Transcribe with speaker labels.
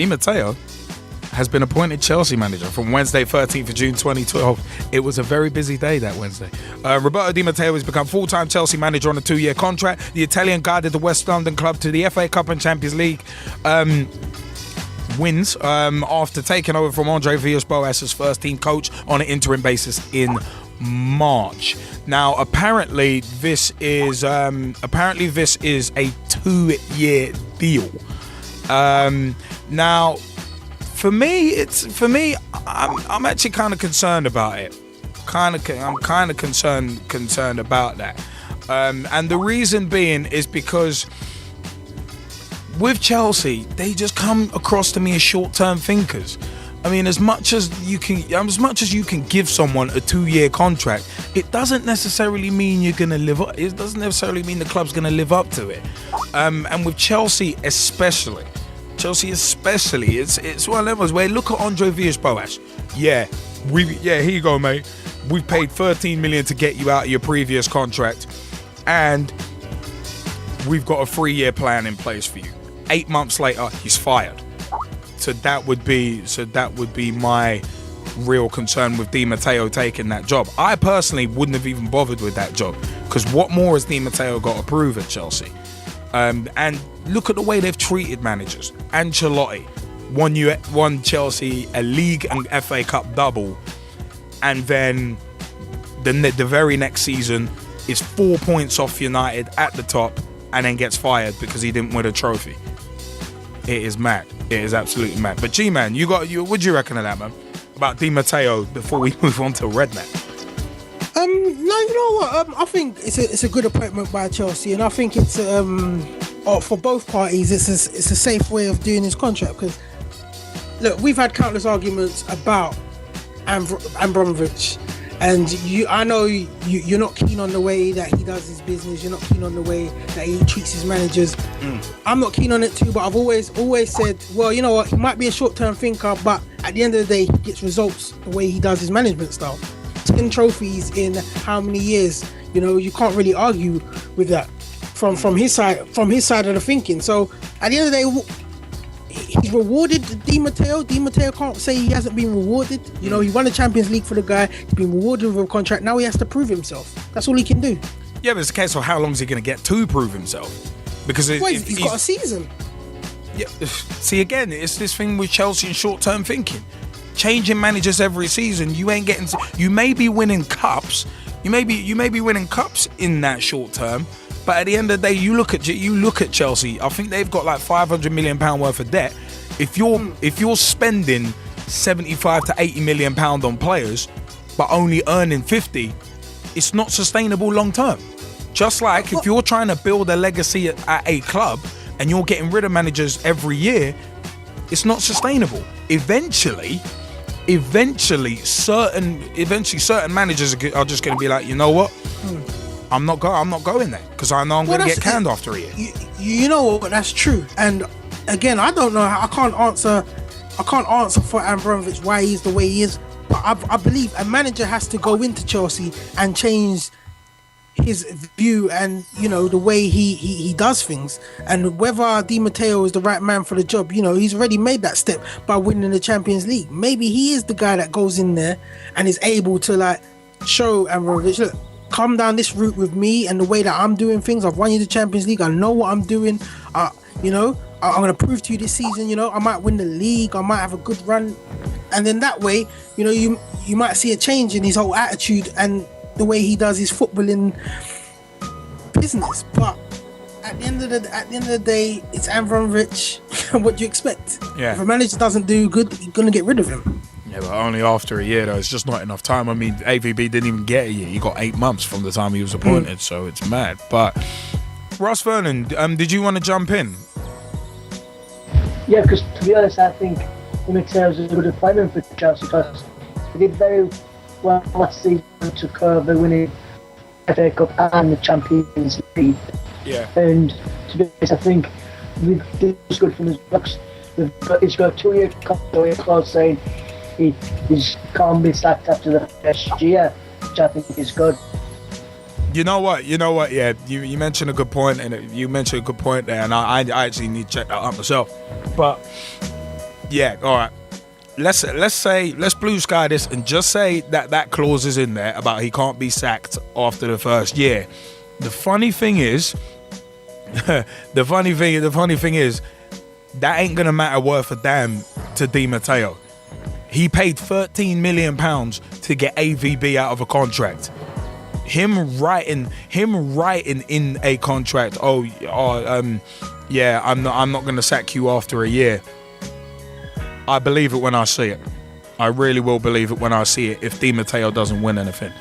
Speaker 1: Di Matteo has been appointed Chelsea manager from Wednesday, 13th of June 2012. It was a very busy day that Wednesday. Roberto Di Matteo has become full-time Chelsea manager on a 2-year contract. The Italian guided the West London club to the FA Cup and Champions League wins after taking over from Andre Villas-Boas as first-team coach on an interim basis in March. Now, apparently this is a 2-year deal. Now, for me, I'm actually kind of concerned about it. I'm kind of concerned about that. And the reason being is because with Chelsea, they just come across to me as short-term thinkers. I mean, as much as you can give someone a 2-year contract, it doesn't necessarily mean you're gonna live up. It doesn't necessarily mean the club's gonna live up to it. And with Chelsea especially, it's one of those where look at Andre Villas-Boas. Here you go, mate. We've paid 13 million to get you out of your previous contract, and we've got a 3-year plan in place for you. 8 months later, he's fired. So that would be my real concern with Di Matteo taking that job. I personally wouldn't have even bothered with that job, because what more has Di Matteo got to prove at Chelsea? And look at the way they've treated managers. Ancelotti won Chelsea a league and FA Cup double, and then the very next season is 4 points off United at the top, and then gets fired because he didn't win a trophy. It is mad. It is absolutely mad. But G-Man, what do you reckon of that, man? About Di Matteo before we move on to Redknapp?
Speaker 2: No, you know what? I think it's a good appointment by Chelsea, and I think it's for both parties. It's a safe way of doing his contract, because look, we've had countless arguments about Abramovich, and I know you're not keen on the way that he does his business. You're not keen on the way that he treats his managers. I'm not keen on it too, but I've always said, well, you know what? He might be a short-term thinker, but at the end of the day, he gets results the way he does his management style. 10 trophies in how many years? You know, you can't really argue with that from his side of the thinking. So at the end of the day, he's rewarded Di Matteo. Di Matteo can't say he hasn't been rewarded. You know, he won the Champions League for the guy. He's been rewarded with a contract. Now he has to prove himself. That's all he can do.
Speaker 1: Yeah, but it's a case of how long is he going to get to prove himself? Because
Speaker 2: he's got a season.
Speaker 1: Yeah. See, again, it's this thing with Chelsea and short-term thinking. Changing managers every season, you ain't getting. You may be winning cups. You may be winning cups in that short term. But at the end of the day, you look at Chelsea. I think they've got like £500 million worth of debt. If you're spending 75 to 80 million pound on players, but only earning 50, it's not sustainable long term. Just like if you're trying to build a legacy at a club and you're getting rid of managers every year, it's not sustainable. Eventually, certain managers are just going to be like, you know what? I'm not going there, because I know I'm going to get canned after a year.
Speaker 2: You know what? That's true. And again, I don't know. I can't answer for Abramovich why he's the way he is. But I believe a manager has to go into Chelsea and change his view and, you know, the way he does things. And whether Di Matteo is the right man for the job, you know, he's already made that step by winning the Champions League. Maybe he is the guy that goes in there and is able to like show Abramovich, look, come down this route with me and the way that I'm doing things. I've won you the Champions League. I know what I'm doing. You know, I'm going to prove to you this season, you know, I might win the league. I might have a good run. And then that way, you know, you might see a change in his whole attitude and the way he does his footballing business. But at the end of the day, it's Abramovich. What do you expect?
Speaker 1: Yeah.
Speaker 2: If a manager doesn't do good, you're going to get rid of him.
Speaker 1: Yeah, but only after a year, though. It's just not enough time. I mean, AVB didn't even get a year. He got 8 months from the time he was appointed, so it's mad. But Ross Vernon, did you want to jump in?
Speaker 3: Yeah, because to be honest, I think Di Matteo was a good appointment for Chelsea, because he did very well last season, took over winning FA Cup and the Champions League.
Speaker 1: Yeah.
Speaker 3: And to be honest, I think it's good from his books. He's got a 2-year clause saying he can't be sacked after the first year, which I think is good.
Speaker 1: You know what? Yeah, you mentioned a good point, and you mentioned a good point there, and I actually need to check that out myself. But Yeah, all right. Let's blue sky this and just say that clause is in there about he can't be sacked after the first year. The funny thing is, the funny thing is, that ain't gonna matter worth a damn to Di Matteo. He paid £13 million to get AVB out of a contract. Him writing in a contract, yeah, I'm not gonna sack you after a year. I believe it when I see it. I really will believe it when I see it if Di Matteo doesn't win anything.